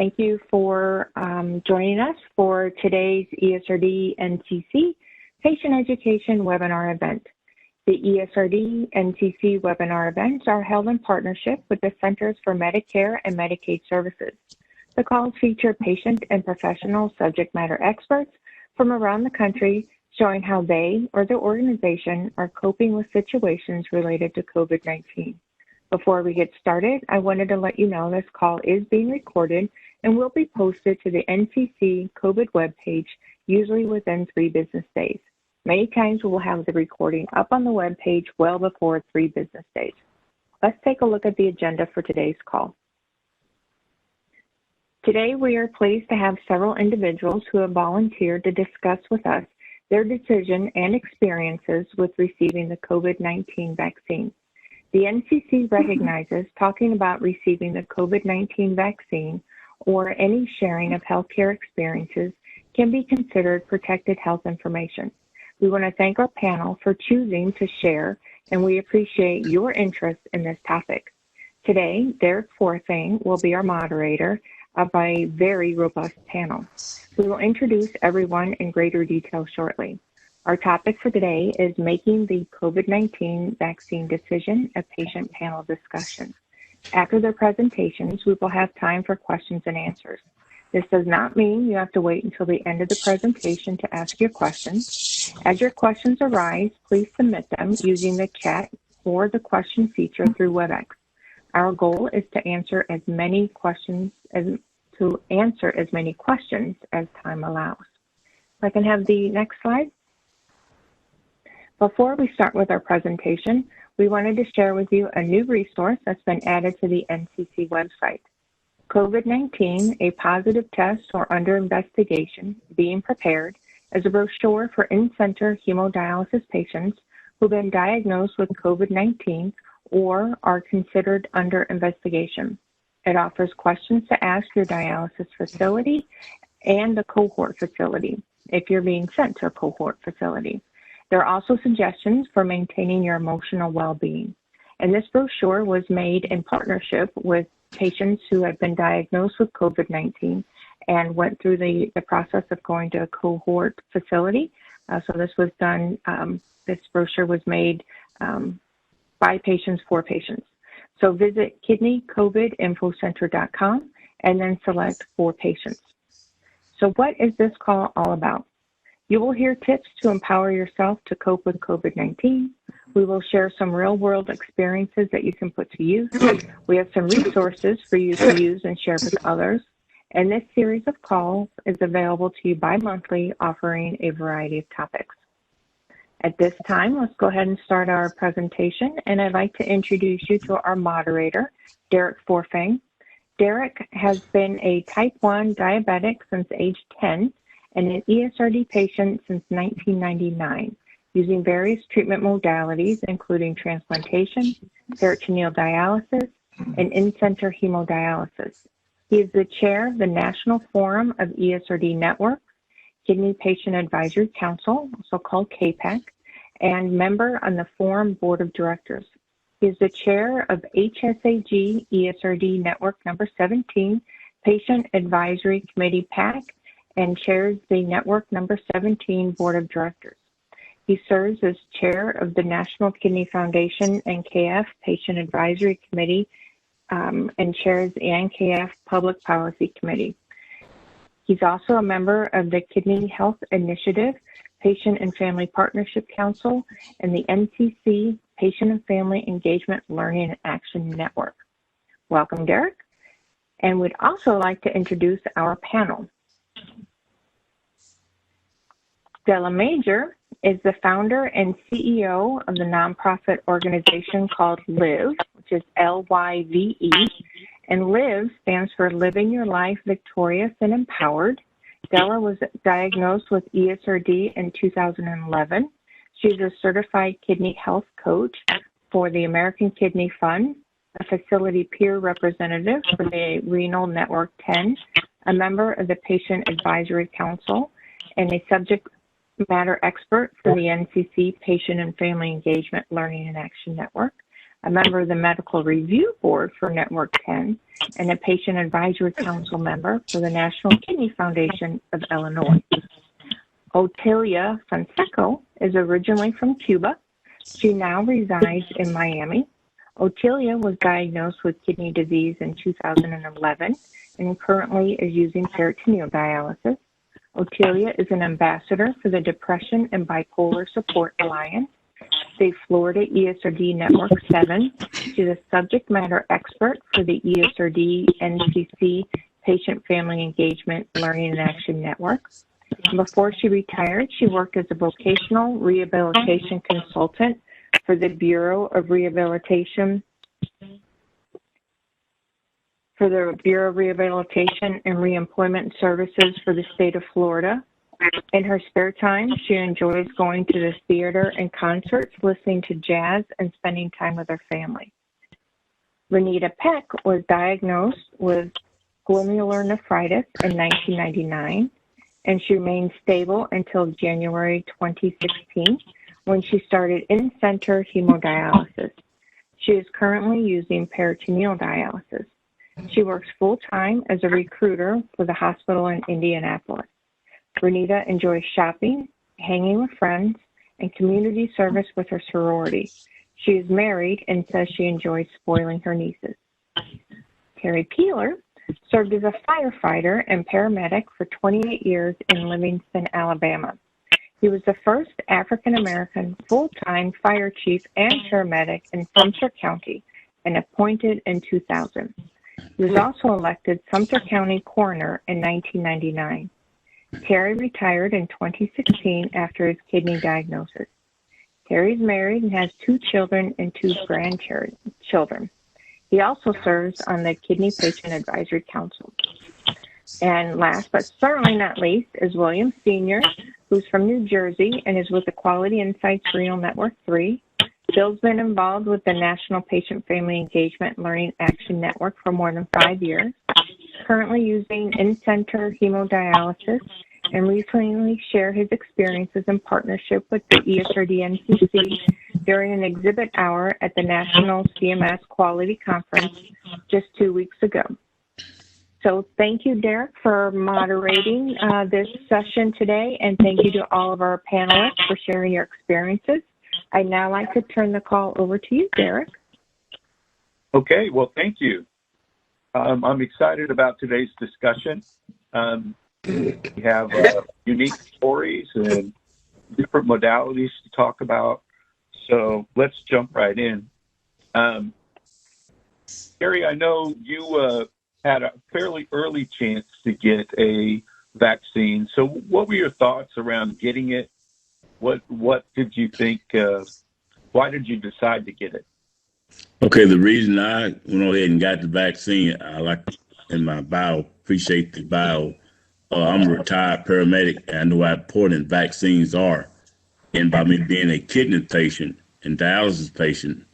Thank you for joining us for today's ESRD NCC Patient Education Webinar event. The ESRD NCC webinar events are held in partnership with the Centers for Medicare and Medicaid Services. The calls feature patient and professional subject matter experts from around the country showing how they or their organization are coping with situations related to COVID-19. Before we get started, I wanted to let you know this call is being recorded and will be posted to the NCC COVID webpage, usually within 3 business days. Many times we will have the recording up on the webpage well before 3 business days. Let's take a look at the agenda for today's call. Today, we are pleased to have several individuals who have volunteered to discuss with us their decision and experiences with receiving the COVID-19 vaccine. The NCC recognizes talking about receiving the COVID-19 vaccine or any sharing of healthcare experiences can be considered protected health information. We want to thank our panel for choosing to share, and we appreciate your interest in this topic. Today, Derek Forfang will be our moderator of a very robust panel. We will introduce everyone in greater detail shortly. Our topic for today is making the COVID-19 vaccine decision a patient panel discussion. After their presentations, we will have time for questions and answers. This does not mean you have to wait until the end of the presentation to ask your questions. As your questions arise, please submit them using the chat or the question feature through WebEx. Our goal is to answer as many questions as time allows. If I can have the next slide. Before we start with our presentation, we wanted to share with you a new resource that's been added to the NCC website. COVID-19, a positive test or under investigation, being prepared, is a brochure for in-center hemodialysis patients who've been diagnosed with COVID-19 or are considered under investigation. It offers questions to ask your dialysis facility and the cohort facility if you're being sent to a cohort facility. There are also suggestions for maintaining your emotional well-being. And this brochure was made in partnership with patients who have been diagnosed with COVID-19 and went through the process of going to a cohort facility. So this was done, this brochure was made by patients for patients. So visit kidneycovidinfocenter.com and then select for patients. So what is this call all about? You will hear tips to empower yourself to cope with COVID-19. We will share some real-world experiences that you can put to use. We have some resources for you to use and share with others. And this series of calls is available to you bi-monthly, offering a variety of topics. At this time, let's go ahead and start our presentation. And I'd like to introduce you to our moderator, Derek Forfang. Derek has been a type 1 diabetic since age 10 and an ESRD patient since 1999, using various treatment modalities, including transplantation, peritoneal dialysis, and in-center hemodialysis. He is the chair of the National Forum of ESRD Networks, Kidney Patient Advisory Council, also called KPAC, and member on the Forum Board of Directors. He is the chair of HSAG ESRD Network number 17, Patient Advisory Committee PAC, and chairs the Network number 17 Board of Directors. He serves as chair of the National Kidney Foundation NKF Patient Advisory Committee and chairs the NKF Public Policy Committee. He's also a member of the Kidney Health Initiative, Patient and Family Partnership Council, and the NCC Patient and Family Engagement Learning and Action Network. Welcome, Derek. And we'd also like to introduce our panel. Della is the founder and CEO of the nonprofit organization called LIVE, which is L-Y-V-E, and LIVE stands for Living Your Life Victorious and Empowered. Della was diagnosed with ESRD in 2011. She's a certified kidney health coach for the American Kidney Fund, a facility peer representative for the Renal Network 10, a member of the Patient Advisory Council, and a subject matter expert for the NCC Patient and Family Engagement Learning and Action Network. a member of the Medical Review Board for Network 10, and a Patient Advisory Council member for the National Kidney Foundation of Illinois. Otelia Fonseca is originally from Cuba. She now resides in Miami. Otelia was diagnosed with kidney disease in 2011 and currently is using peritoneal dialysis. Otelia is an ambassador for the Depression and Bipolar Support Alliance, the Florida ESRD Network 7. She's a subject matter expert for the ESRD NCC Patient Family Engagement Learning and Action Network. Before she retired, she worked as a vocational rehabilitation consultant for the Bureau of Rehabilitation and Reemployment Services for the state of Florida. In her spare time, she enjoys going to the theater and concerts, listening to jazz, and spending time with her family. Renita Peck was diagnosed with glomerular nephritis in 1999, and she remained stable until January 2016, when she started in-center hemodialysis. She is currently using peritoneal dialysis. She works full-time as a recruiter for the hospital in Indianapolis. Renita enjoys shopping, hanging with friends, and community service with her sorority. She is married and says she enjoys spoiling her nieces. Terry Peller served as a firefighter and paramedic for 28 years in Livingston, Alabama. He was the first African-American full-time fire chief and paramedic in Sumter County and appointed in 2000. He was also elected Sumter County coroner in 1999. Terry retired in 2016 after his kidney diagnosis. Terry is married and has 2 children and 2 grandchildren. He also serves on the Kidney Patient Advisory Council. And last but certainly not least is William Sr., who's from New Jersey and is with the Quality Insights Renal Network 3. Bill's been involved with the National Patient Family Engagement Learning Action Network for more than 5 years, currently using in-center hemodialysis, and recently shared his experiences in partnership with the ESRD NCC during an exhibit hour at the National CMS Quality Conference just 2 weeks ago. So thank you, Derek, for moderating this session today, and thank you to all of our panelists for sharing your experiences. I'd now like to turn the call over to you, Derek. Okay, well, thank you. I'm excited about today's discussion. We have unique stories and different modalities to talk about, so let's jump right in. Gary, I know you had a fairly early chance to get a vaccine, so what were your thoughts around getting it? What did you think? Why did you decide to get it? Okay, the reason I went ahead and got the vaccine, I like in my bio, appreciate the bio. I'm a retired paramedic, and I know how important vaccines are. And by me being a kidney patient and dialysis patient,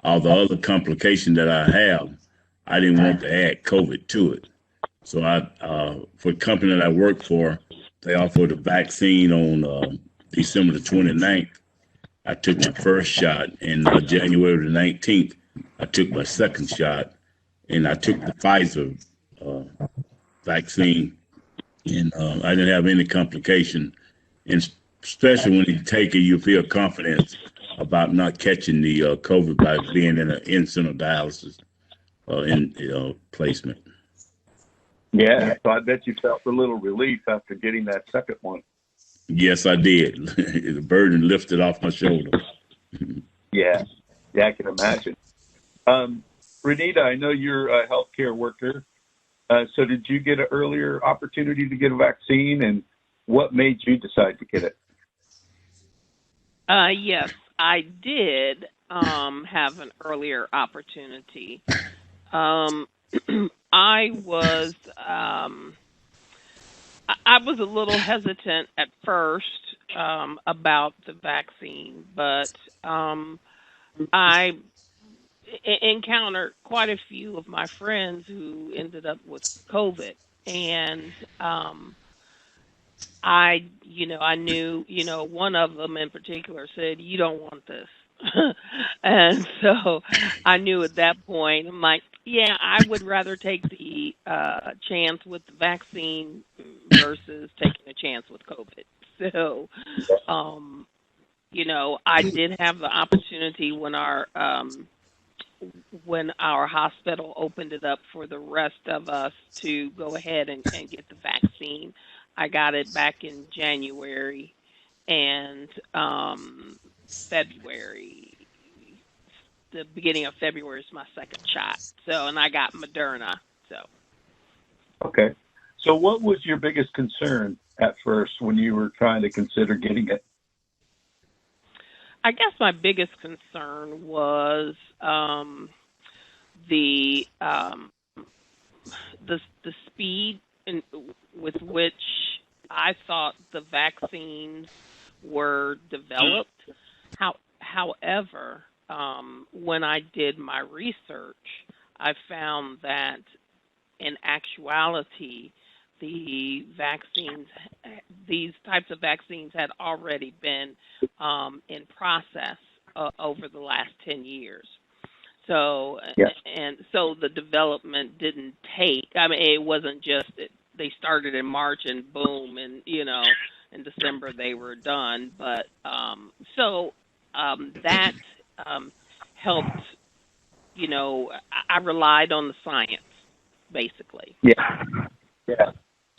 all the other complications that I have, I didn't want to add COVID to it. So for the company that I work for, they offered a vaccine on December the 29th. I took my first shot, and January the 19th, I took my second shot, and I took the Pfizer vaccine, and I didn't have any complication. And especially when you take it, you feel confident about not catching the COVID by being in an in-center dialysis placement. Yeah, so I bet you felt a little relief after getting that second one. Yes, I did. The burden lifted off my shoulder. Yeah, I can imagine. Renita, I know you're a healthcare worker. So did you get an earlier opportunity to get a vaccine, and what made you decide to get it? Yes, I did have an earlier opportunity. I was a little hesitant at first about the vaccine, but I encountered quite a few of my friends who ended up with COVID, and I knew, one of them in particular said, "You don't want this." And so I knew at that point, I'm like, yeah, I would rather take the chance with the vaccine versus taking a chance with COVID. So, I did have the opportunity when our hospital opened it up for the rest of us to go ahead and get the vaccine. I got it back in January and February. The beginning of February is my second shot. So, and I got Moderna. So. Okay. So what was your biggest concern at first when you were trying to consider getting it? I guess my biggest concern was the speed with which I thought the vaccines were developed. However, when I did my research, I found that in actuality, these types of vaccines had already been in process over the last 10 years. So, yes. And so the development didn't take, I mean, it wasn't just that they started in March and boom, and, in December they were done. But that helped, I relied on the science, basically. Yeah. Yeah.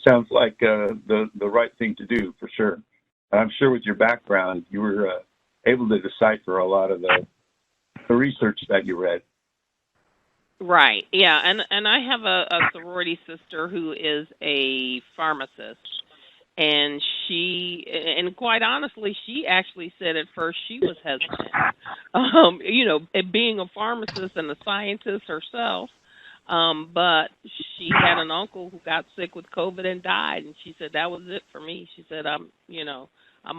Sounds like the right thing to do for sure. I'm sure with your background, you were able to decipher a lot of the research that you read. Right. Yeah. And I have a sorority sister who is a pharmacist, and quite honestly, she actually said at first she was hesitant. Being a pharmacist and a scientist herself. But she had an uncle who got sick with COVID and died, and she said that was it for me. She said, I'm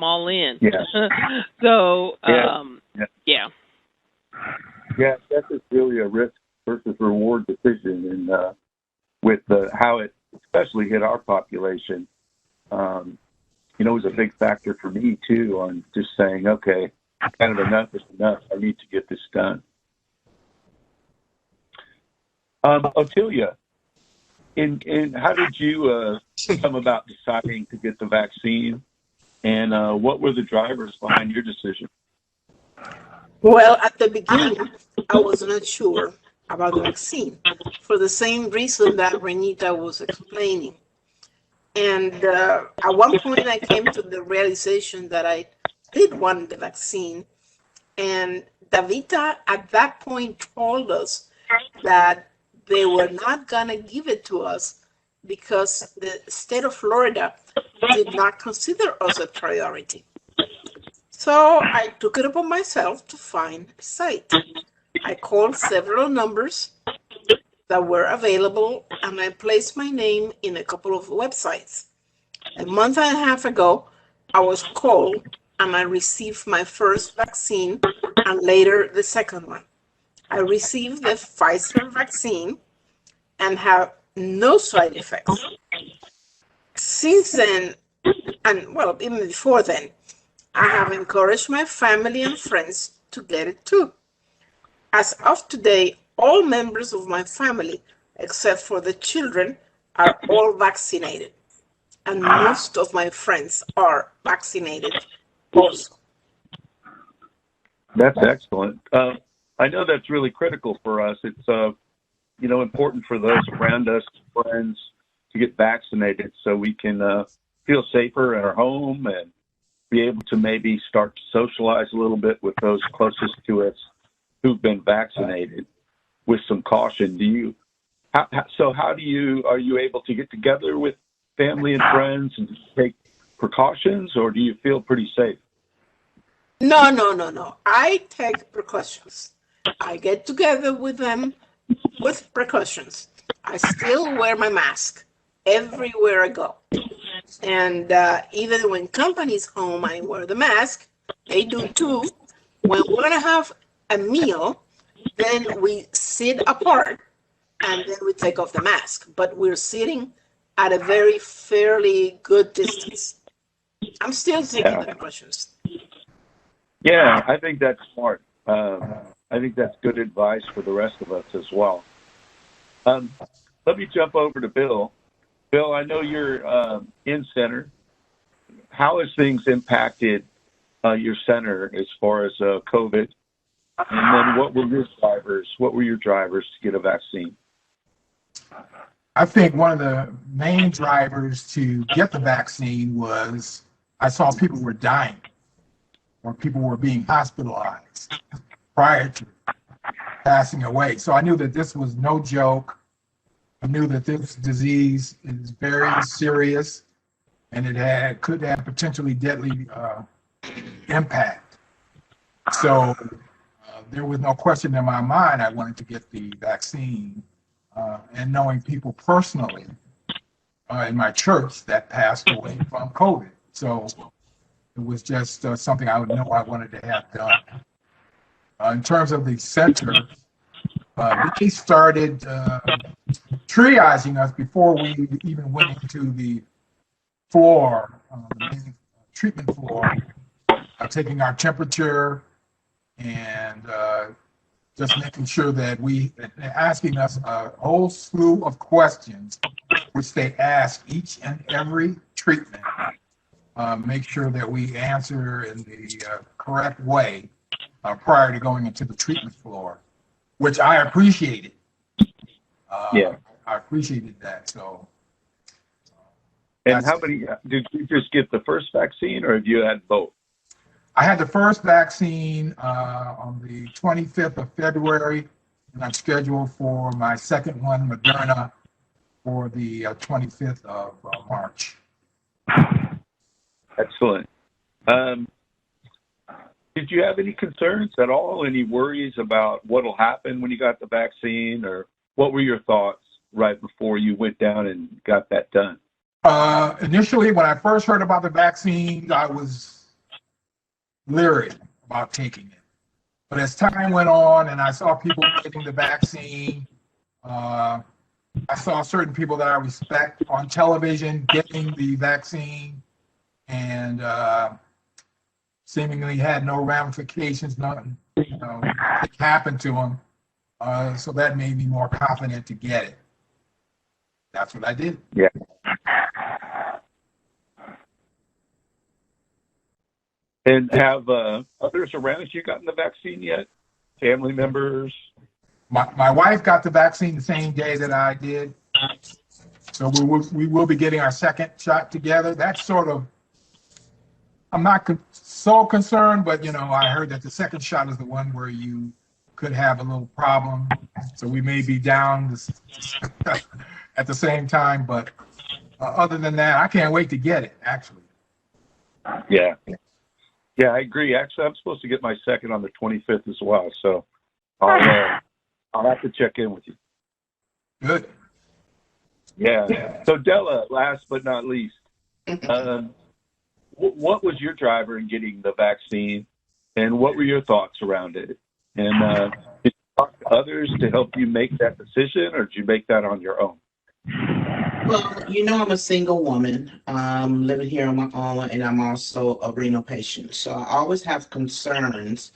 all in. Yeah. So, yeah. Yeah, that is really a risk versus reward decision, and with how it especially hit our population, it was a big factor for me too on just saying, okay, kind of enough is enough. I need to get this done. Otelia, in how did you come about deciding to get the vaccine, and what were the drivers behind your decision? Well, at the beginning, I was not sure about the vaccine for the same reason that Renita was explaining. And at one point, I came to the realization that I did want the vaccine. And Davita at that point told us that they were not going to give it to us because the state of Florida did not consider us a priority. So I took it upon myself to find a site. I called several numbers that were available, and I placed my name in a couple of websites. A month and a half ago, I was called, and I received my first vaccine and later the second one. I received the Pfizer vaccine and have no side effects. Since then, and well, even before then, I have encouraged my family and friends to get it too. As of today, all members of my family, except for the children, are all vaccinated. And most of my friends are vaccinated also. That's excellent. I know that's really critical for us. It's important for those around us, friends, to get vaccinated so we can feel safer in our home and be able to maybe start to socialize a little bit with those closest to us who've been vaccinated with some caution. Are you able to get together with family and friends and take precautions, or do you feel pretty safe? No. I take precautions. I get together with them with precautions. I still wear my mask everywhere I go. And even when company's home, I wear the mask. They do too. When we're going to have a meal, then we sit apart and then we take off the mask. But we're sitting at a very fairly good distance. I'm still taking the precautions. Yeah, I think that's smart. I think that's good advice for the rest of us as well. Let me jump over to Bill. Bill, I know you're in center. How has things impacted your center as far as COVID? And then what were your drivers? What were your drivers to get a vaccine? I think one of the main drivers to get the vaccine was I saw people were dying or people were being hospitalized prior to passing away. So I knew that this was no joke. I knew that this disease is very serious and it could have potentially deadly impact. So there was no question in my mind I wanted to get the vaccine. And knowing people personally in my church that passed away from COVID. So it was just something I would know I wanted to have done. In terms of the center, they started triaging us before we even went into the floor, the main treatment floor, taking our temperature and just making sure that asking us a whole slew of questions, which they ask each and every treatment. Make sure that we answer in the correct way prior to going into the treatment floor, which I appreciated. I appreciated that. So. And how many did you just get the first vaccine, or have you had both? I had the first vaccine on the 25th of February, and I'm scheduled for my second one, Moderna, for the 25th of March. Excellent. Did you have any concerns at all, any worries about what will happen when you got the vaccine, or what were your thoughts right before you went down and got that done? Initially, when I first heard about the vaccine, I was leery about taking it. But as time went on and I saw people getting the vaccine, I saw certain people that I respect on television getting the vaccine and seemingly had no ramifications, nothing happened to them. So that made me more confident to get it. That's what I did. Yeah. And have others around you gotten the vaccine yet? Family members? My wife got the vaccine the same day that I did. So we will be getting our second shot together. That's sort of, I'm not so concerned, but I heard that the second shot is the one where you could have a little problem. So we may be down at the same time, but other than that, I can't wait to get it, actually. Yeah. Yeah, I agree. Actually, I'm supposed to get my second on the 25th as well, so I'll have to check in with you. Good. Yeah. So Della, last but not least, what was your driver in getting the vaccine, and what were your thoughts around it? And did you talk to others to help you make that decision, or did you make that on your own? Well, I'm a single woman living here on my own, and I'm also a renal patient. So I always have concerns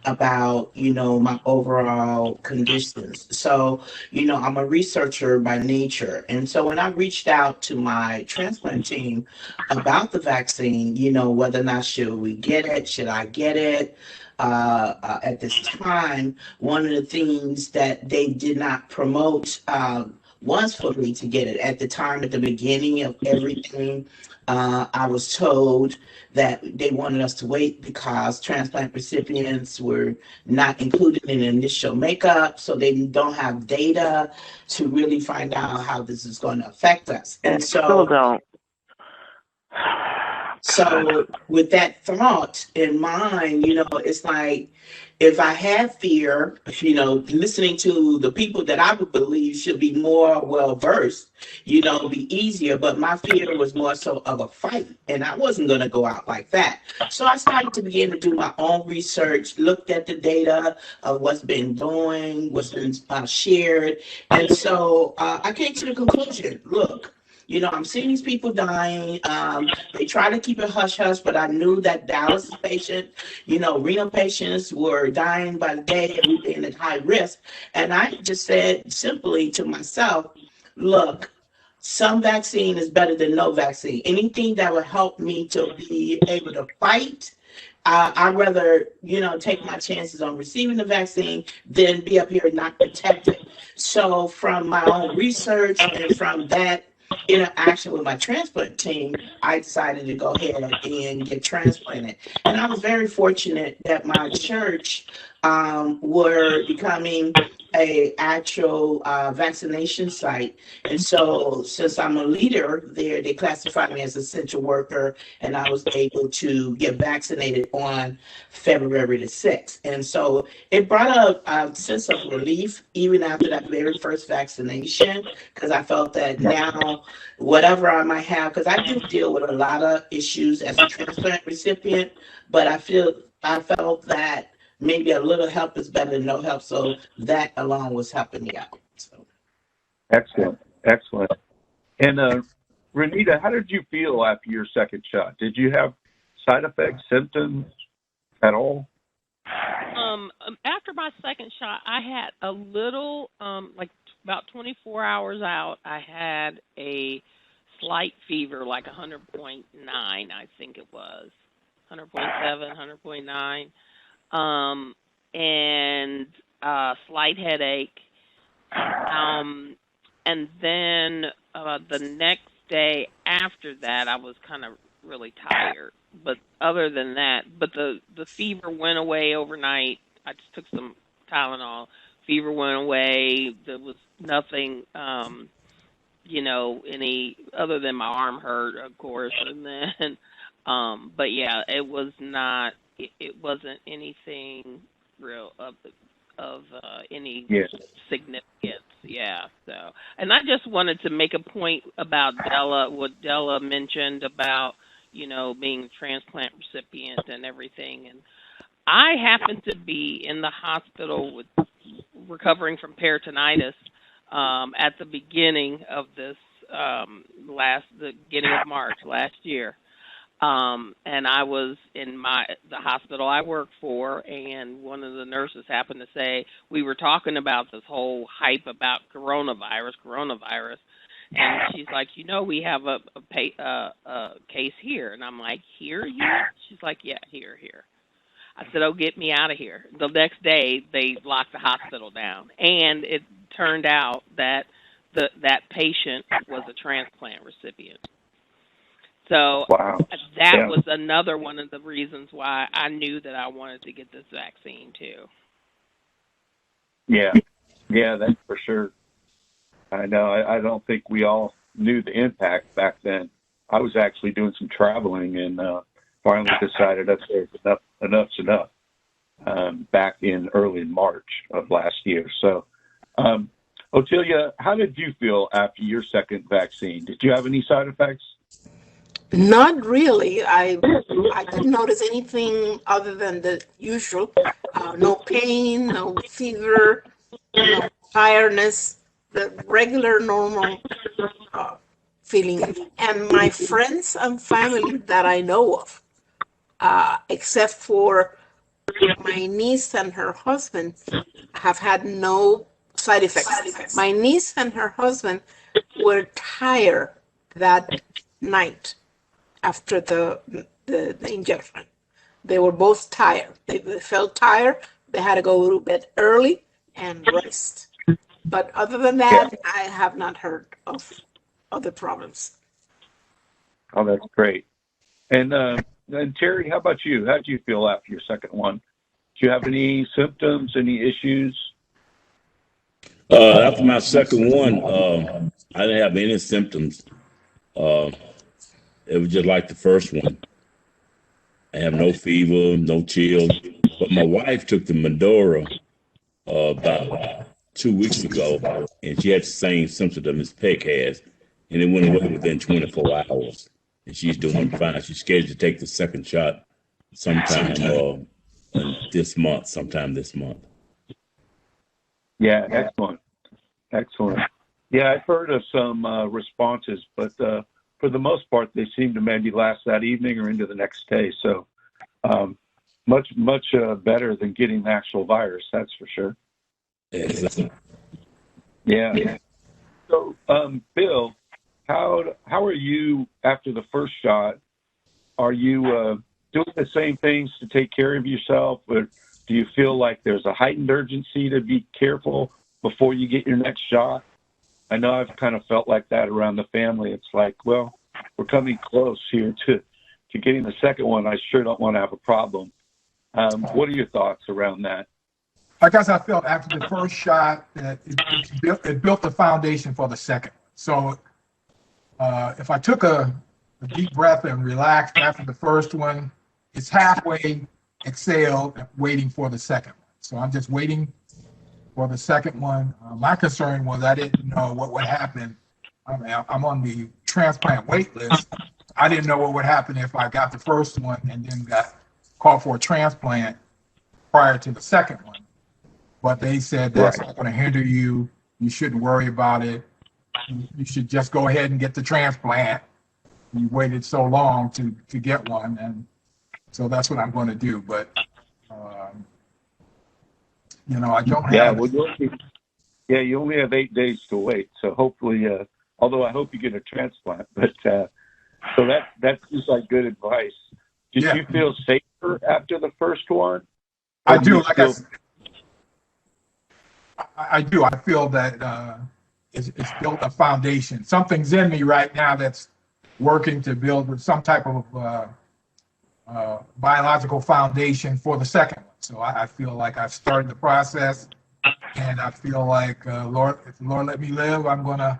about, my overall conditions. So, I'm a researcher by nature. And so when I reached out to my transplant team about the vaccine, whether or not should we get it, should I get it? At this time, one of the things that they did not promote was for me to get it. At the time, at the beginning of everything, I was told that they wanted us to wait because transplant recipients were not included in the initial makeup, so they don't have data to really find out how this is going to affect us. And so, so with that thought in mind, it's like, if I had fear, listening to the people that I would believe should be more well-versed, be easier. But my fear was more so of a fight, and I wasn't going to go out like that. So I started to begin to do my own research, looked at the data of what's been doing, what's been shared. And so I came to the conclusion, look, I'm seeing these people dying. They try to keep it hush hush, but I knew that dialysis patients, renal patients were dying by the day and we being at high risk. And I just said simply to myself, look, some vaccine is better than no vaccine. Anything that would help me to be able to fight, I'd rather, take my chances on receiving the vaccine than be up here not protected. So from my own research and from that interaction with my transplant team, I decided to go ahead and get transplanted. And I was very fortunate that my church were becoming a actual vaccination site. And so since I'm a leader there, they classified me as essential worker, and I was able to get vaccinated on February the 6th. And so it brought a sense of relief even after that very first vaccination, because I felt that now whatever I might have, because I do deal with a lot of issues as a transplant recipient, but I felt that maybe a little help is better than no help. So that alone was helping me out. So. Excellent. And Renita, how did you feel after your second shot? Did you have side effects, symptoms at all? After my second shot, I had a little, about 24 hours out, I had a slight fever, like 100.9, I think it was. 100.7, 100.9. And slight headache. And then the next day after that, I was kind of really tired. But other than that, the fever went away overnight. I just took some Tylenol. Fever went away. There was nothing, any other than my arm hurt, of course. And then, but yeah, it was not. It wasn't anything real of any significance. Yeah. So, and I just wanted to make a point about Della, what Della mentioned about, being a transplant recipient and everything. And I happened to be in the hospital recovering from peritonitis at the beginning of this the beginning of March last year. And I was in the hospital I work for, and one of the nurses happened to say, we were talking about this whole hype about coronavirus. And she's like, we have a case here. And I'm like, here? She's like, yeah, here. I said, oh, get me out of here. The next day, they locked the hospital down. And it turned out that that patient was a transplant recipient. So wow. That was another one of the reasons why I knew that I wanted to get this vaccine too. Yeah, that's for sure. I know. I don't think we all knew the impact back then. I was actually doing some traveling and finally decided that's enough's enough back in early March of last year. So, Otelia, how did you feel after your second vaccine? Did you have any side effects? Not really. I didn't notice anything other than the usual. No pain, no fever, no tiredness, the regular normal feeling. And my friends and family that I know of, except for my niece and her husband, have had no side effects. My niece and her husband were tired that night after the injection. They were both tired. They felt tired. They had to go to bed early and rest. But other than that, I have not heard of other problems. Oh, that's great. And Terry, how about you? How did you feel after your second one? Did you have any symptoms, any issues? After my second one, I didn't have any symptoms. It was just like the first one. I have no fever, no chills. But my wife took the Medora about 2 weeks ago, and she had the same symptoms that Ms. Peck has, and it went away within 24 hours. And she's doing fine. She's scheduled to take the second shot sometime this month. Yeah, excellent. Yeah, I've heard of some responses, but for the most part, they seem to maybe last that evening or into the next day. So much better than getting the actual virus, that's for sure. Yeah. So, Bill, how are you after the first shot? Are you doing the same things to take care of yourself, or do you feel like there's a heightened urgency to be careful before you get your next shot? I know I've kind of felt like that around the family. It's like, well, we're coming close here to getting the second one. I sure don't want to have a problem. What are your thoughts around that? I guess I felt after the first shot that it built the foundation for the second. So if I took a deep breath and relaxed after the first one, it's halfway exhaled, waiting for the second one. So I'm just waiting for the second one. My concern was I didn't know what would happen. I mean, I'm on the transplant wait list. I didn't know what would happen if I got the first one and then got called for a transplant prior to the second one. But they said that's not going to hinder you. You shouldn't worry about it. You should just go ahead and get the transplant. You waited so long to get one, and so that's what I'm going to do. But I don't have. You only have 8 days to wait. So hopefully, although I hope you get a transplant, but so that seems like good advice. Did you feel safer after the first one? I do. I do. I feel that it's built a foundation. Something's in me right now that's working to build some type of biological foundation for the second one. So I feel like I've started the process, and I feel like, Lord, if the Lord let me live, I'm going to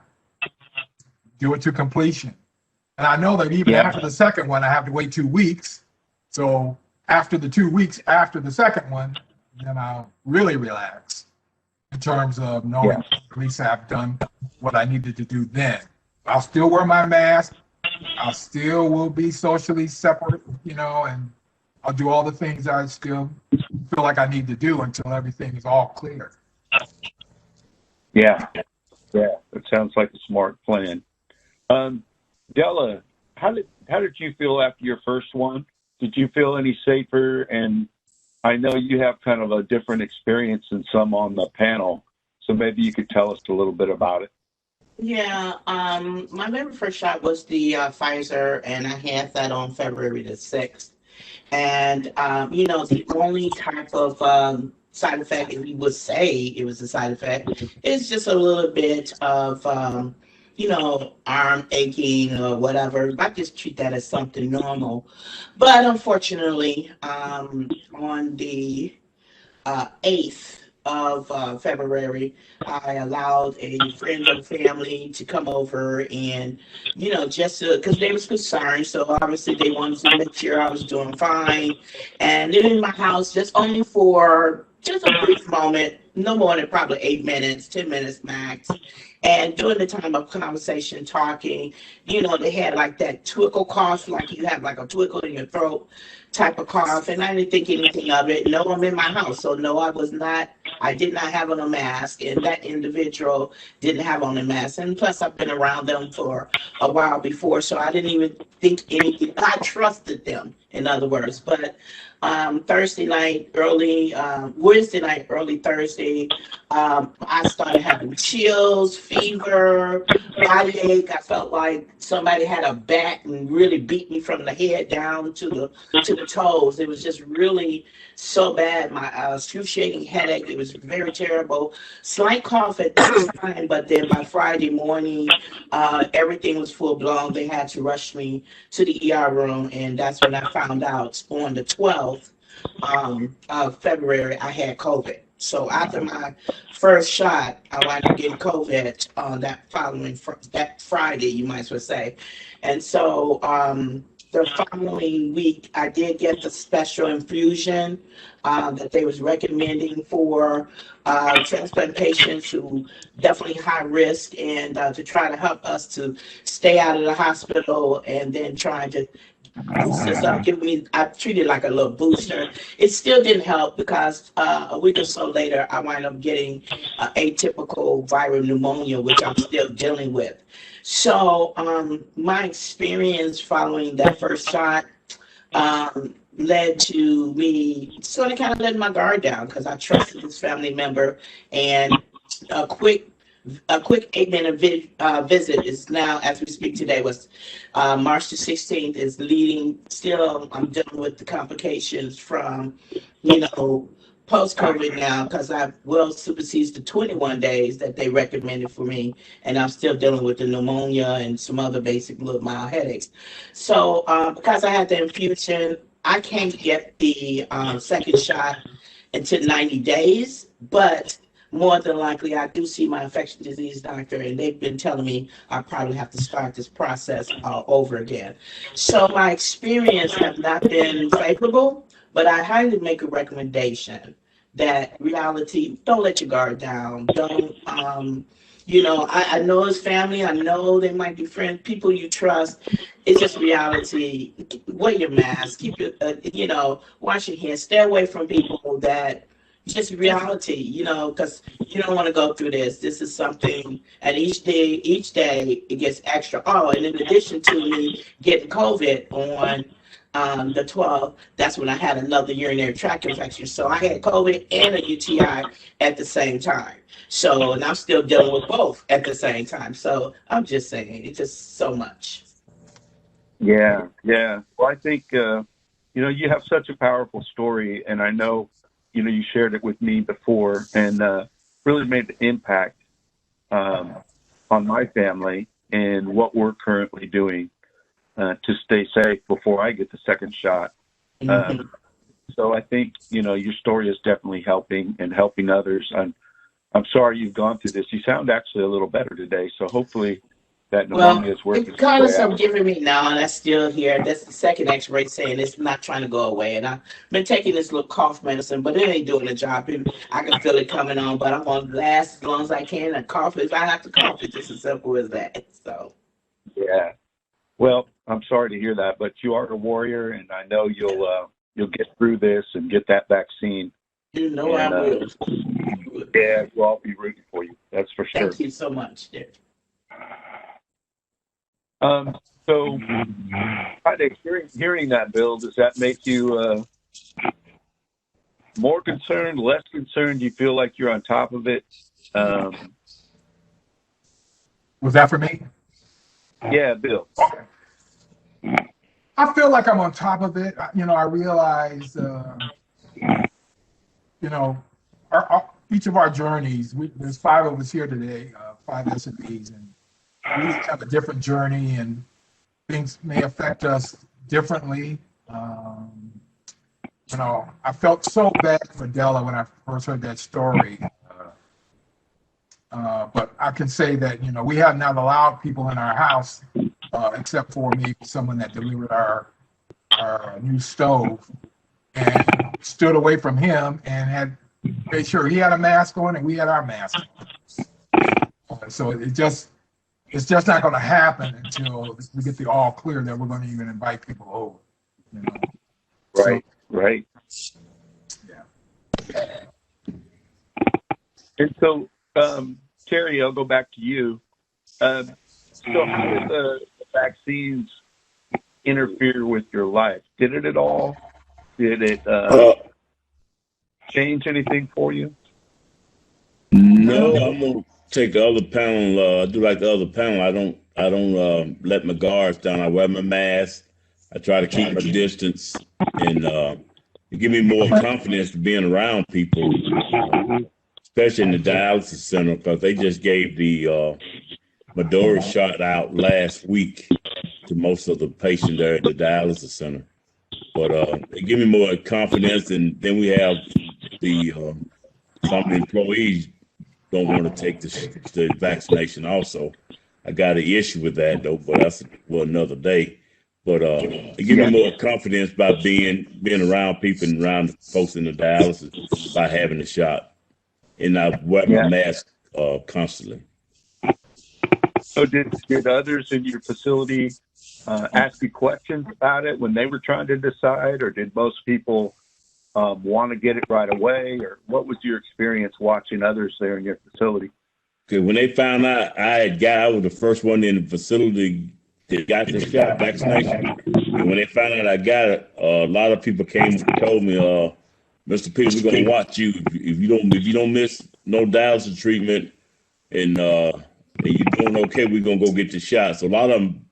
do it to completion. And I know that even after the second one, I have to wait 2 weeks. So after the 2 weeks after the second one, then I'll really relax in terms of knowing at least I've done what I needed to do then. I'll still wear my mask. I still will be socially separate, and I'll do all the things I still feel like I need to do until everything is all clear. Yeah, it sounds like a smart plan. Della, how did you feel after your first one? Did you feel any safer? And I know you have kind of a different experience than some on the panel, so maybe you could tell us a little bit about it. Yeah, my very first shot was the Pfizer, and I had that on February the 6th. And, the only type of side effect, if you would say it was a side effect, is just a little bit of, arm aching or whatever. I just treat that as something normal. But unfortunately, on the 8th of February, I allowed a friend of the family to come over and, just because they was concerned. So obviously they wanted to make sure I was doing fine. And then in my house, just only for just a brief moment, no more than probably 8 minutes, 10 minutes max. And during the time of conversation, talking, they had like that twinkle cough, like you have like a twinkle in your throat type of cough. And I didn't think anything of it. No, I'm in my house. So no, I did not have on a mask. And that individual didn't have on a mask. And plus I've been around them for a while before. So I didn't even think anything. I trusted them, in other words. But Wednesday night, early Thursday, I started having chills, fever, body ache. I felt like somebody had a bat and really beat me from the head down to the toes. It was just really so bad. My excruciating headache. It was very terrible. Slight cough at that time, but then by Friday morning, everything was full blown. They had to rush me to the ER room, and that's when I found out on the 12th of February I had COVID. So after my first shot, I wound up getting COVID on that Friday, you might as well say. And so the following week, I did get the special infusion that they was recommending for transplant patients who definitely high risk, and to try to help us to stay out of the hospital and then trying to Since giving me, I treated it like a little booster. It still didn't help because a week or so later, I wound up getting atypical viral pneumonia, which I'm still dealing with. So my experience following that first shot led to me sort of kind of letting my guard down because I trusted this family member, and a quick 8-minute visit is now, as we speak today, was March the 16th, is leading. Still, I'm dealing with the complications from, post-COVID now, because I well supersedes the 21 days that they recommended for me, and I'm still dealing with the pneumonia and some other basic little mild headaches. So because I had the infusion, I can't get the second shot until 90 days, but more than likely, I do see my infectious disease doctor, and they've been telling me I probably have to start this process all over again. So my experience has not been favorable, but I highly make a recommendation that reality, don't let your guard down. Don't, I know it's family. I know they might be friends, people you trust. It's just reality. Wear your mask. Keep your, wash your hands. Stay away from people that just reality, because you don't want to go through this. This is something, and each day it gets extra. Oh, and in addition to me getting COVID on the 12th, that's when I had another urinary tract infection. So I had COVID and a UTI at the same time. So, and I'm still dealing with both at the same time. So I'm just saying, it's just so much. Yeah. Well, I think, you have such a powerful story, and I know, you shared it with me before, and really made an impact on my family and what we're currently doing to stay safe before I get the second shot. So I think, your story is definitely helping others. I'm sorry you've gone through this. You sound actually a little better today, so hopefully that pneumonia is working. It's kind of some giving me now, and that's still here. That's the second X-ray saying it's not trying to go away. And I've been taking this little cough medicine, but it ain't doing the job. I can feel it coming on, but I'm going to last as long as I can. And cough, if I have to cough, it's just as simple as that. So. Yeah. Well, I'm sorry to hear that, but you are a warrior, and I know you'll get through this and get that vaccine. I will. Yeah, well, I'll be rooting for you. That's for sure. Thank you so much, Derek. So, kind of hearing that, Bill, does that make you more concerned, less concerned? Do you feel like you're on top of it? Was that for me? Yeah, Bill. Okay. I feel like I'm on top of it. I realize, each of our journeys, there's 5 of us here today, 5 SMEs, and we each have a different journey, and things may affect us differently. I felt so bad for Della when I first heard that story. But I can say that, we have not allowed people in our house, except for maybe someone that delivered our new stove, and stood away from him and had made sure he had a mask on and we had our mask on. So it's just not going to happen until we get the all clear that we're going to even invite people over. Right. Yeah. And so, Terry, I'll go back to you. So how did the vaccines interfere with your life? Did it at all? Did it change anything for you? No, I'm gonna take the other panel. Do like the other panel. I don't let my guards down. I wear my mask. I try to keep my distance, and it give me more confidence to being around people, especially in the dialysis center, because they just gave the Maduro shot out last week to most of the patients there at the dialysis center. But it give me more confidence, and then we have some employees don't want to take the vaccination also. I got an issue with that though, but that's another day. But it gives me more confidence by being around people and around folks in the dialysis by having the shot. And I wear my mask constantly. So did others in your facility ask you questions about it when they were trying to decide, or did most people want to get it right away, or what was your experience watching others there in your facility? Okay, when they found out I was the first one in the facility that got the shot vaccination. And when they found out I got it, a lot of people came and told me, Mr. Peter, we're gonna watch you. If you don't miss no dialysis treatment and you're doing okay, we're gonna go get the shot. So a lot of them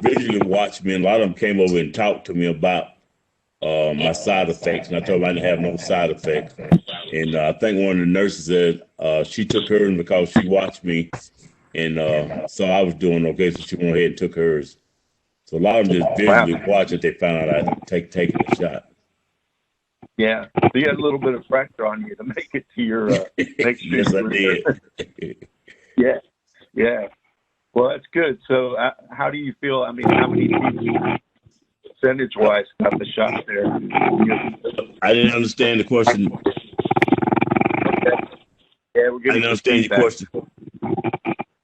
visually watched me, and a lot of them came over and talked to me about my side effects, and I told them I didn't have no side effects. And I think one of the nurses said she took hers because she watched me, and saw I was doing okay, so she went ahead and took hers. So a lot of them just visually watched it. They found out I had taken the shot. Yeah, so you had a little bit of pressure on you to make it to your make sure. Yes, I did. Yeah. Well, that's good. So how do you feel? I mean, how many people, percentage-wise, got the shot there? I didn't understand the question. Okay. Yeah, we're getting. I didn't understand your question.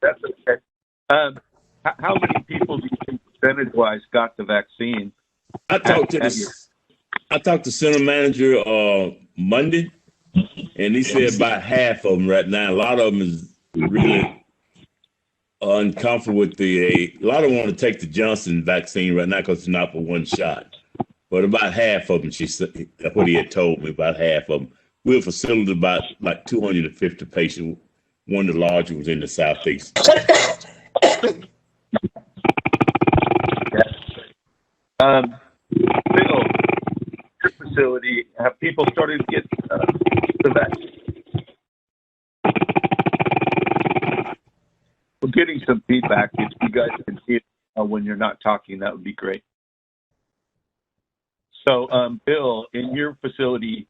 That's okay. How many people do you think percentage-wise got the vaccine? I talked to center manager Monday, and he said about half of them right now. A lot of them is really uncomfortable with a lot of them want to take the Johnson vaccine right now because it's not for one shot. But about half of them, she said, that's what he had told me, about half of them. We're a facility about like 250 patients. One of the larger was in the Southeast. Bill, your facility, have people started to get the vaccine? We're getting some feedback. If you guys can see it when you're not talking, that would be great. So, Bill, in your facility,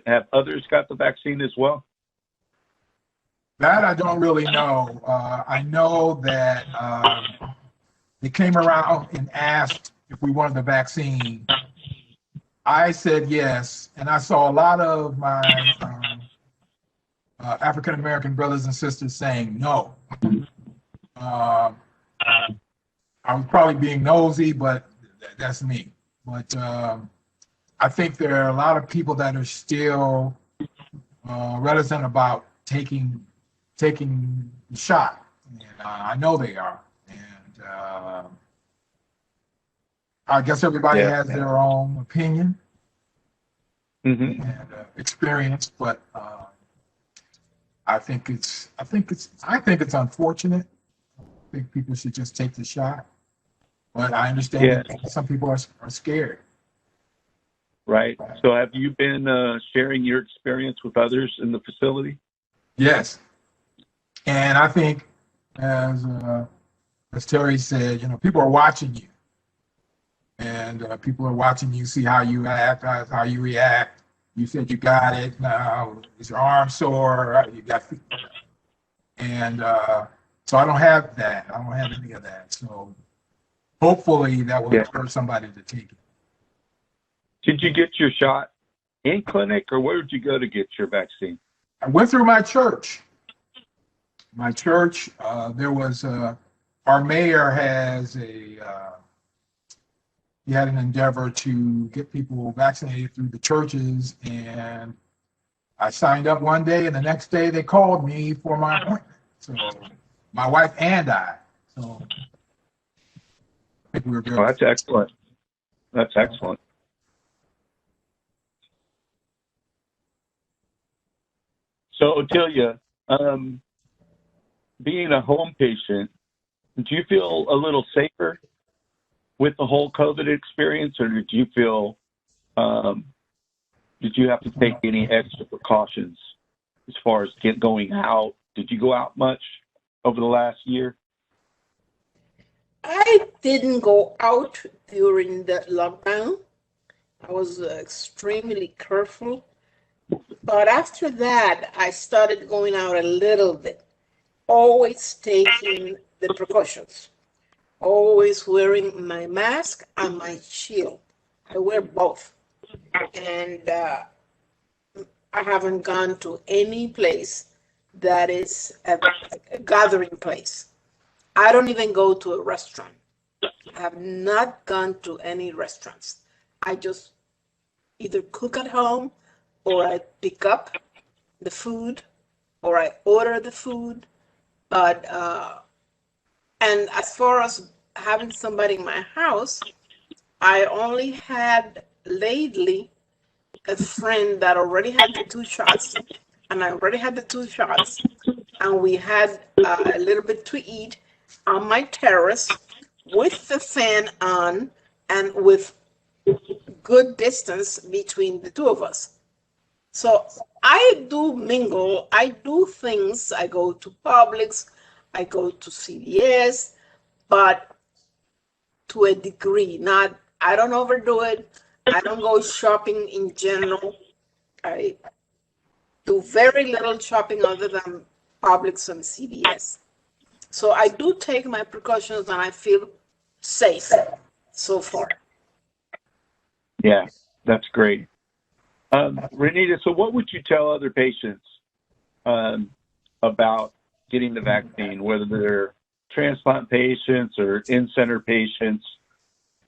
have others got the vaccine as well? That I don't really know. I know that they came around and asked if we wanted the vaccine. I said yes, and I saw a lot of my African American brothers and sisters saying no. I was probably being nosy, but that's me. But I think there are a lot of people that are still reticent about taking the shot, and I know they are. And I guess everybody has their own opinion and experience, but I think it's unfortunate. I think people should just take the shot, but I understand that some people are scared. Right. So have you been sharing your experience with others in the facility? Yes. And I think, as Terry said, people are watching you, and people are watching you, see how you act, how you react. You said you got it. Now is your arm sore? You got, and so I don't have that. I don't have any of that. So hopefully that will encourage somebody to take it. Did you get your shot in clinic, or where did you go to get your vaccine? I went through my church. My church, there was our mayor has he had an endeavor to get people vaccinated through the churches, and I signed up one day, and the next day they called me for my appointment. So my wife and I. So I think we were good. Oh, that's excellent. That's excellent. So, Otelia, being a home patient, do you feel a little safer with the whole COVID experience, or did you feel, did you have to take any extra precautions as far as going out? Did you go out much over the last year? I didn't go out during the lockdown. I was extremely careful. But after that, I started going out a little bit, always taking the precautions, always wearing my mask and my shield. I wear both. And I haven't gone to any place that is a gathering place. I don't even go to a restaurant. I have not gone to any restaurants. I just either cook at home, or I pick up the food, or I order the food. But and as far as having somebody in my house, I only had lately a friend that already had the 2 shots, and I already had the 2 shots, and we had a little bit to eat on my terrace with the fan on and with good distance between the two of us. So I do mingle, I do things, I go to Publix, I go to CVS, but to a degree, not, I don't overdo it. I don't go shopping in general. I do very little shopping other than Publix and CVS. So I do take my precautions, and I feel safe so far. Yeah, that's great. Renita, so what would you tell other patients about getting the vaccine, whether they're transplant patients or in-center patients?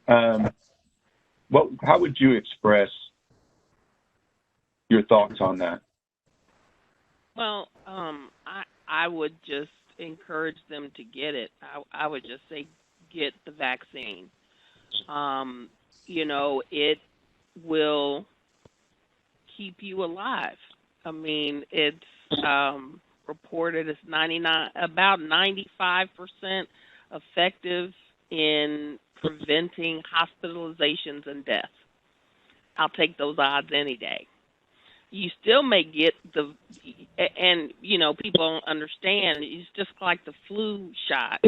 How would you express your thoughts on that? Well, I would just encourage them to get it. I would just say get the vaccine. It will keep you alive. I mean, it's reported as about 95% effective in preventing hospitalizations and deaths. I'll take those odds any day. You still may get people don't understand. It's just like the flu shot.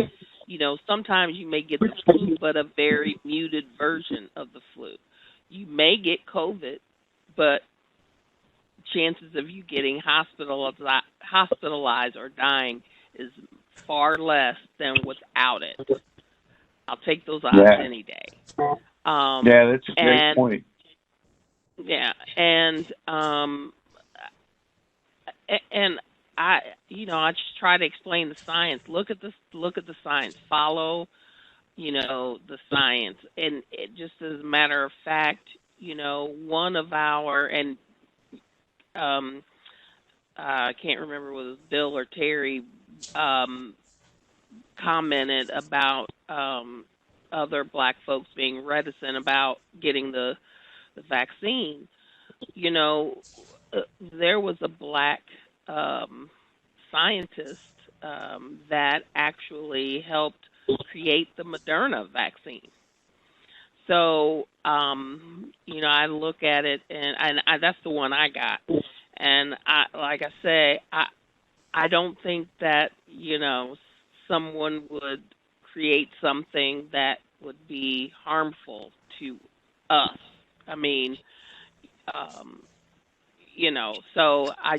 Sometimes you may get the flu, but a very muted version of the flu. You may get COVID, but chances of you getting hospitalized or dying is far less than without it. I'll take those odds any day. That's a great point. Yeah, and I just try to explain the science. Look at the science. Follow, the science. And it just as a matter of fact, one of our I can't remember whether it was Bill or Terry commented about other Black folks being reticent about getting the vaccine. There was a Black scientist that actually helped create the Moderna vaccine. So, I look at it, and that's the one I got. And like I say, I don't think that, someone would create something that would be harmful to us. I mean, so I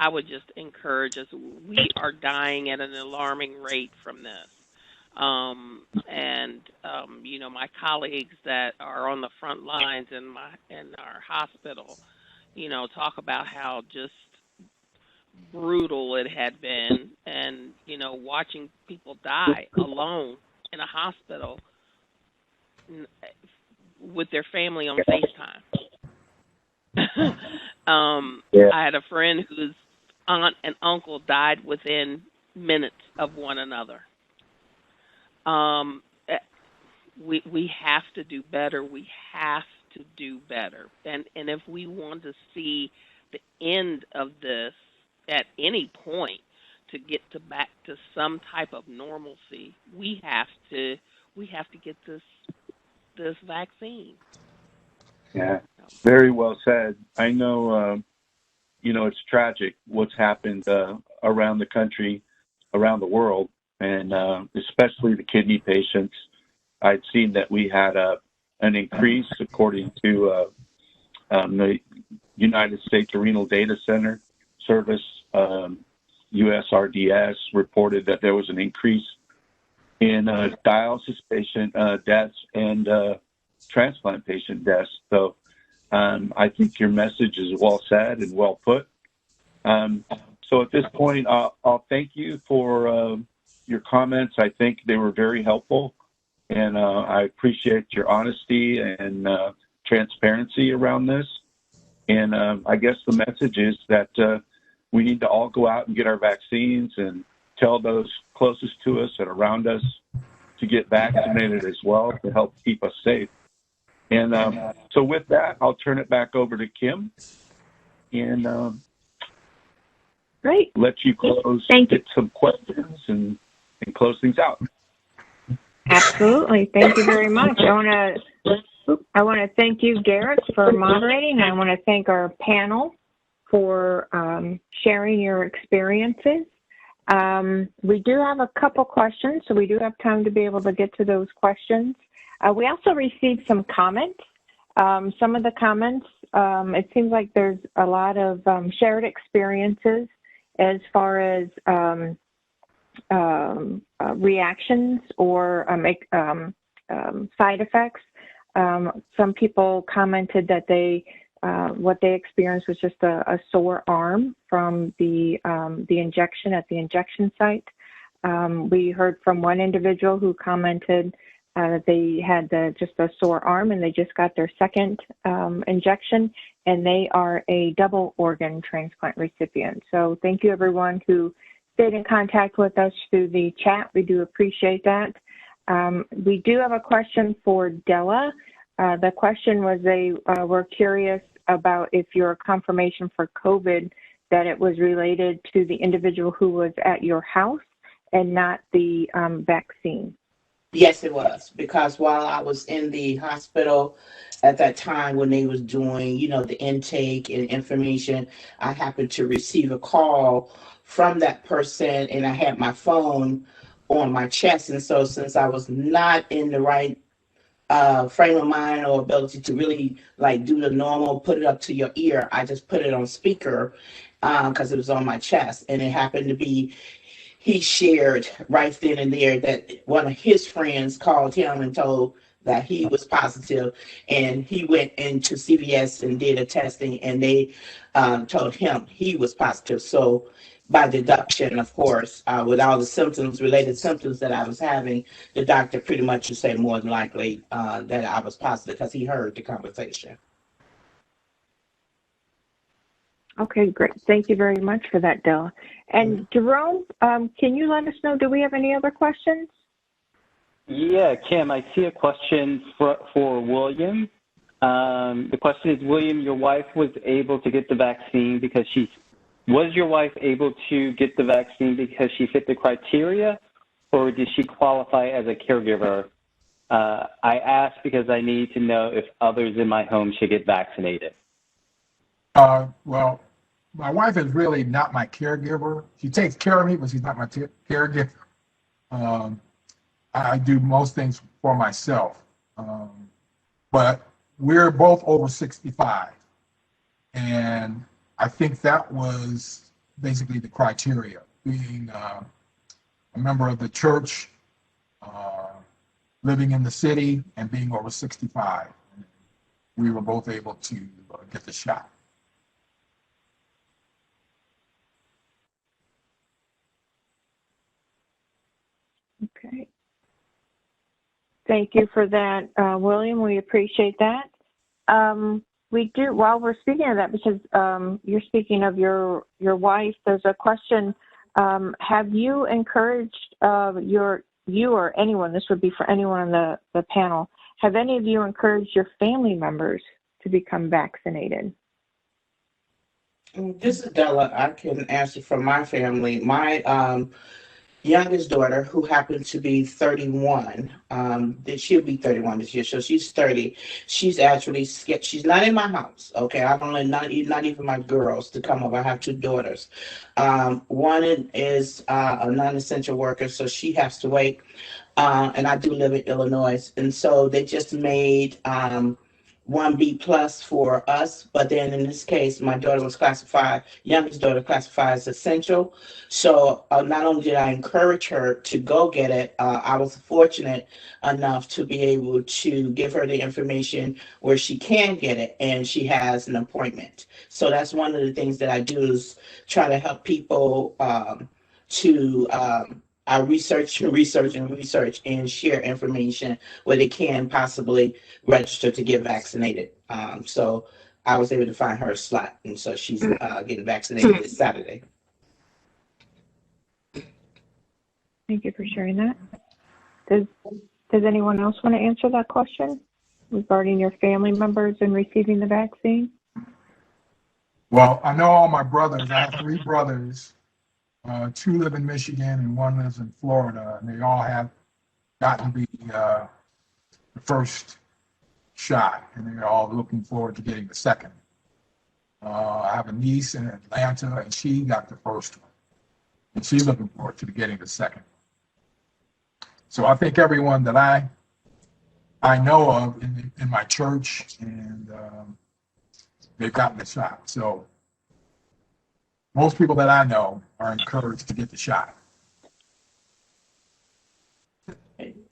would just encourage us. We are dying at an alarming rate from this. My colleagues that are on the front lines in our hospital, talk about how just brutal it had been, and watching people die alone in a hospital with their family on FaceTime. I had a friend whose aunt and uncle died within minutes of one another. We have to do better. We have to do better. And if we want to see the end of this at any point, to get back to some type of normalcy, we have to get this vaccine. Yeah, very well said. I know, it's tragic what's happened around the country, around the world, and especially the kidney patients. I'd seen that we had an increase, according to the United States Renal Data Center Service, USRDS, reported that there was an increase in dialysis patient deaths and transplant patient deaths. So I think your message is well said and well put. So at this point, I'll thank you for your comments. I think they were very helpful, and I appreciate your honesty and transparency around this. And I guess the message is that we need to all go out and get our vaccines and tell those closest to us and around us to get vaccinated as well to help keep us safe. And so with that, I'll turn it back over to Kim and Great. let you close, Thank you. get some questions and close things out. Absolutely. Thank you very much. I want to thank you, Derek, for moderating. I want to thank our panel for sharing your experiences. We do have a couple questions, so we do have time to be able to get to those questions. We also received some comments. Some of the comments, it seems like there's a lot of shared experiences as far as reactions or side effects. Some people commented that what they experienced was just a sore arm from the injection at the injection site. We heard from one individual who commented that they had just a sore arm and they just got their second injection, and they are a double organ transplant recipient. So thank you everyone who stayed in contact with us through the chat. We do appreciate that. We do have a question for Della. The question was they were curious about if your confirmation for COVID, that it was related to the individual who was at your house and not the vaccine. Yes, it was, because while I was in the hospital at that time when they was doing, the intake and information, I happened to receive a call from that person, and I had my phone on my chest. And so since I was not in the right frame of mind or ability to really do the normal, put it up to your ear, I just put it on speaker because it was on my chest. And it happened to be, he shared right then and there that one of his friends called him and told that he was positive, and he went into CVS and did a testing, and they told him he was positive. So by deduction, of course, with all the related symptoms that I was having, the doctor pretty much would say more than likely that I was positive because he heard the conversation. Okay, great. Thank you very much for that, Della. And Jerome, can you let us know, do we have any other questions? Yeah, Kim, I see a question for William. The question is, William, your wife was able to get the vaccine because was your wife able to get the vaccine because she fit the criteria, or did she qualify as a caregiver? I ask because I need to know if others in my home should get vaccinated. Well, my wife is really not my caregiver. She takes care of me, but she's not my caregiver. I do most things for myself. But we're both over 65. And I think that was basically the criteria, being a member of the church, living in the city, and being over 65. We were both able to get the shot. Okay. Thank you for that, William. We appreciate that. We do, while we're speaking of that, because you're speaking of your wife, there's a question. Have you encouraged you or anyone, this would be for anyone on the panel, have any of you encouraged your family members to become vaccinated? This is Della. I can answer for my family. My youngest daughter, who happens to be 31, she'll be 31 this year, so she's 30. She's actually scared. She's not in my house, okay? I don't let not even my girls to come over. I have two daughters. One is a non-essential worker, so she has to wait. And I do live in Illinois, and so they just made 1B plus for us, but then in this case, my daughter was classified, youngest daughter classified as essential. So not only did I encourage her to go get it, I was fortunate enough to be able to give her the information where she can get it, and she has an appointment. So that's one of the things that I do is try to help people I research and share information where they can possibly register to get vaccinated. So I was able to find her a slot, and so she's getting vaccinated this Saturday. Thank you for sharing that. Does anyone else want to answer that question regarding your family members and receiving the vaccine? Well, I know all my brothers. I have 3 brothers. 2 live in Michigan and 1 lives in Florida, and they all have gotten the first shot, and they're all looking forward to getting the second. I have a niece in Atlanta, and she got the first one, and she's looking forward to getting the second. So I think everyone that I know of in my church, and they've gotten the shot. So most people that I know are encouraged to get the shot.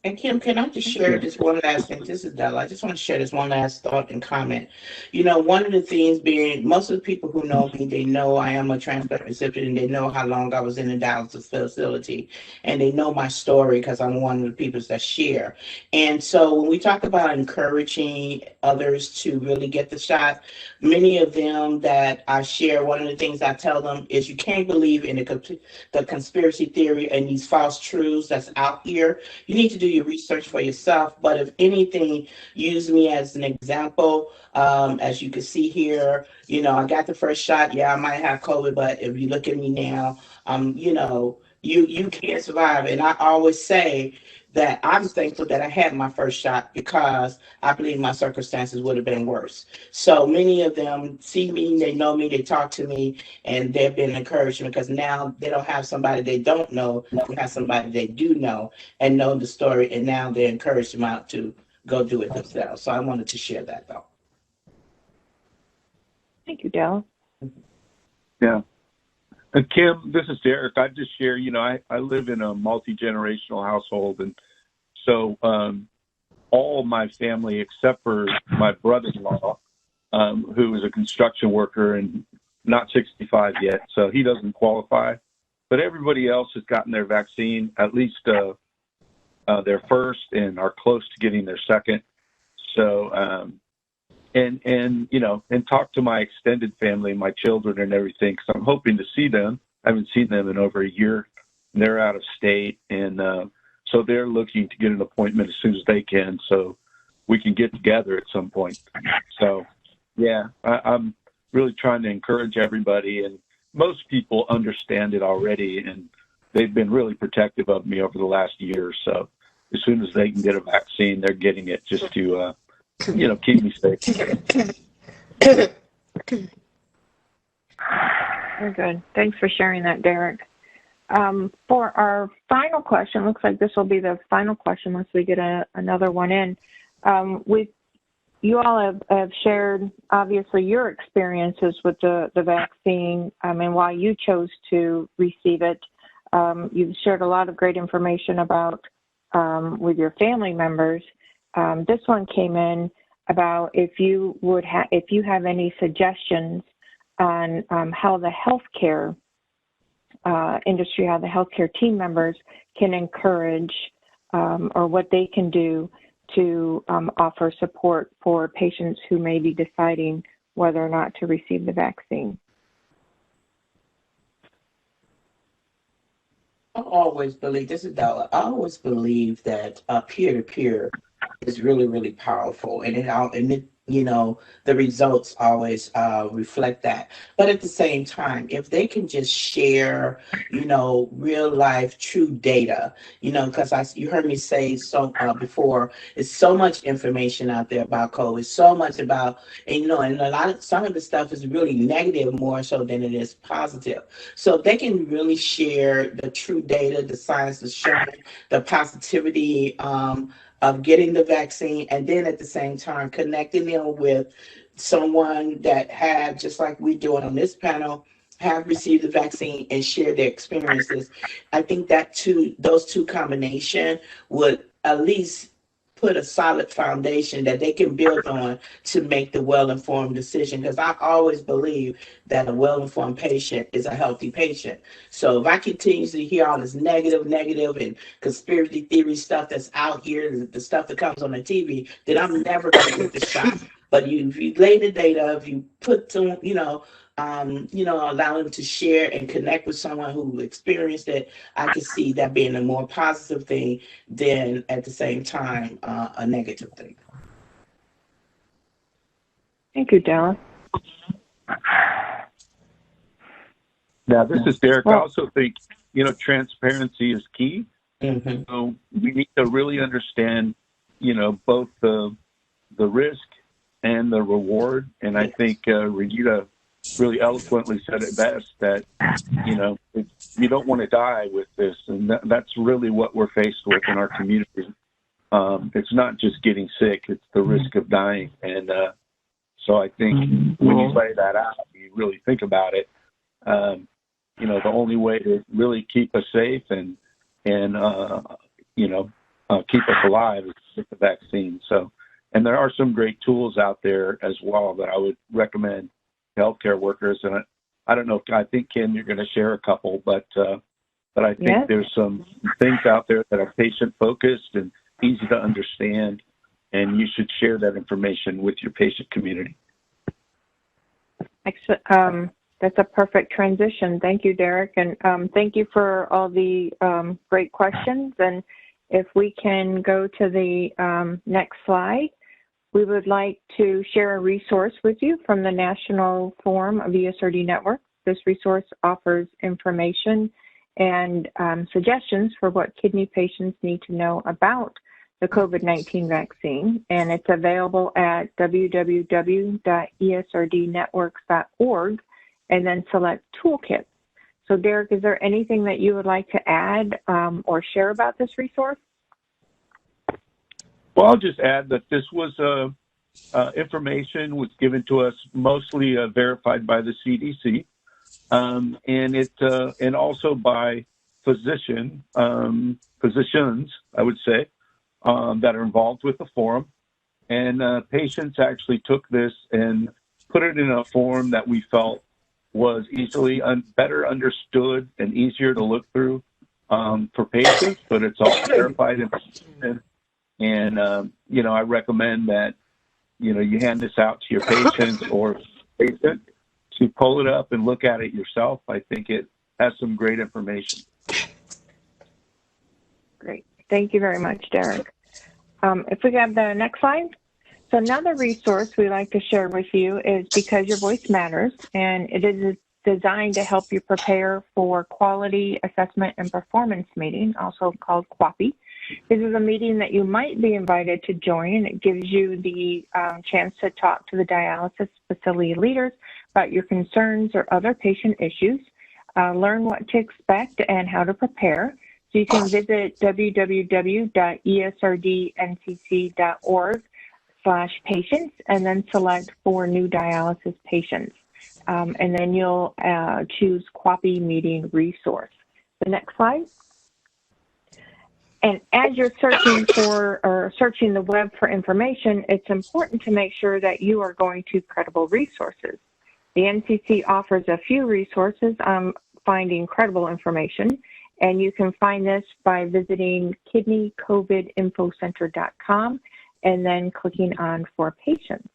And Kim, can I just share this one last thing? This is Della. I just want to share this one last thought and comment. You know, one of the things being, most of the people who know me, they know I am a transplant recipient, and they know how long I was in the dialysis facility, and they know my story because I'm one of the people that share. And so when we talk about encouraging others to really get the shot, many of them that I share, one of the things I tell them is you can't believe in the conspiracy theory and these false truths that's out here. You need to do your research for yourself, but if anything, use me as an example. As you can see here, you know, I got the first shot. Yeah, I might have COVID, but if you look at me now, you know, you can't survive. And I always say that I'm thankful that I had my first shot because I believe my circumstances would have been worse. So many of them see me, they know me, they talk to me, and they've been encouraging because now they don't have somebody they don't know, they have somebody they do know and know the story, and now they're encouraged them out to go do it themselves. So I wanted to share that though. Thank you, Della. Yeah. And Kim, this is Derek. I just share, you know, I live in a multi-generational household, and so all my family except for my brother-in-law, who is a construction worker and not 65 yet, so he doesn't qualify. But everybody else has gotten their vaccine, at least their first, and are close to getting their second. So, and you know, and talk to my extended family, my children and everything, because I'm hoping to see them. I haven't seen them in over a year. And they're out of state, and so they're looking to get an appointment as soon as they can, so we can get together at some point. So, yeah, I'm really trying to encourage everybody, and most people understand it already, and they've been really protective of me over the last year. So, as soon as they can get a vaccine, they're getting it just to you know, keep me safe. Very good. Thanks for sharing that, Derek. For our final question, looks like this will be the final question unless we get another one in. You all have shared, obviously, your experiences with the vaccine and why you chose to receive it. You've shared a lot of great information about with your family members. This one came in about if you have any suggestions on how the healthcare industry, how the healthcare team members can encourage or what they can do to offer support for patients who may be deciding whether or not to receive the vaccine. I always believe, this is Della, I always believe that peer-to-peer is really, really powerful, and it you know, the results always reflect that. But at the same time, if they can just share, you know, real life, true data, you know, because you heard me say so before, it's so much information out there about COVID, so much about, and, you know, and some of the stuff is really negative more so than it is positive. So if they can really share the true data, the science is showing the positivity of getting the vaccine, and then at the same time connecting them with someone that had, just like we're doing on this panel, have received the vaccine and share their experiences. I think that those two combination would at least put a solid foundation that they can build on to make the well-informed decision. Because I always believe that a well-informed patient is a healthy patient. So if I continue to hear all this negative and conspiracy theory stuff that's out here, the stuff that comes on the TV, then I'm never going to get the shot. But if you lay the data, if you put some, allow them to share and connect with someone who experienced it, I can see that being a more positive thing than at the same time a negative thing. Thank you, Della. Now, this is Derek. I also think, transparency is key. Mm-hmm. So we need to really understand, both the risk and the reward. And I think Renita really eloquently said it best, that, you don't want to die with this. And that's really what we're faced with in our community. It's not just getting sick, it's the risk of dying. And so I think when you lay that out, you really think about it, the only way to really keep us safe and keep us alive is with the vaccine. So, and there are some great tools out there as well that I would recommend to healthcare workers. And I don't know, I think, Kim, you're going to share a couple, but I think there's some things out there that are patient-focused and easy to understand, and you should share that information with your patient community. That's a perfect transition. Thank you, Derek, and thank you for all the great questions. And if we can go to the next slide, we would like to share a resource with you from the National Forum of ESRD Network. This resource offers information and suggestions for what kidney patients need to know about the COVID-19 vaccine, and it's available at www.esrdnetworks.org, and then select Toolkit. So, Derek, is there anything that you would like to add or share about this resource? Well, I'll just add that this was information was given to us mostly verified by the CDC, and also by physicians, I would say, that are involved with the forum. And patients actually took this and put it in a form that we felt was easily better understood and easier to look through for patients, but it's all verified information. And, I recommend that, you hand this out to your patients or patient to pull it up and look at it yourself. I think it has some great information. Great. Thank you very much, Derek. If we have the next slide. So another resource we like to share with you is Because Your Voice Matters, and it is designed to help you prepare for Quality Assessment and Performance Meeting, also called QAPI. This is a meeting that you might be invited to join, and it gives you the chance to talk to the dialysis facility leaders about your concerns or other patient issues, learn what to expect and how to prepare. So you can visit www.esrdncc.org/patients and then select for new dialysis patients. And then you'll choose QAPI meeting resource. The next slide. And as you're searching searching the web for information, it's important to make sure that you are going to credible resources. The NCC offers a few resources on finding credible information, and you can find this by visiting kidneycovidinfocenter.com and then clicking on For Patients.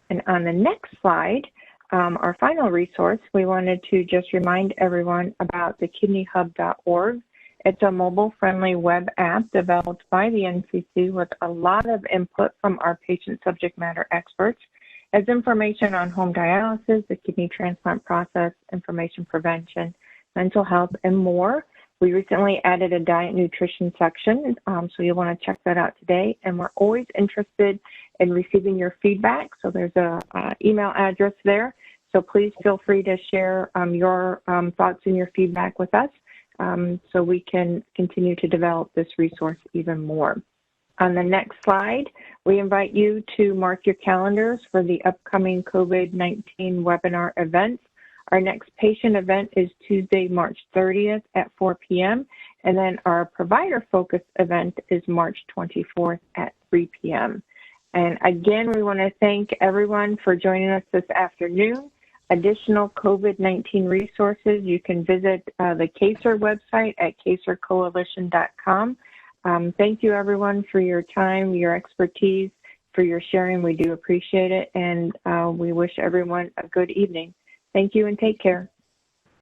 And on the next slide, our final resource, we wanted to just remind everyone about the kidneyhub.org. It's a mobile-friendly web app developed by the NCC with a lot of input from our patient subject matter experts as information on home dialysis, the kidney transplant process, information prevention, mental health, and more. We recently added a diet nutrition section, so you'll want to check that out today. And we're always interested in receiving your feedback. So there's a email address there. So please feel free to share your thoughts and your feedback with us so we can continue to develop this resource even more. On the next slide, we invite you to mark your calendars for the upcoming COVID-19 webinar events. Our next patient event is Tuesday, March 30th at 4 p.m. And then our provider focus event is March 24th at 3 p.m. And again, we want to thank everyone for joining us this afternoon. Additional COVID-19 resources, you can visit the CASER website at casercoalition.com. Thank you, everyone, for your time, your expertise, for your sharing. We do appreciate it, and we wish everyone a good evening. Thank you and take care.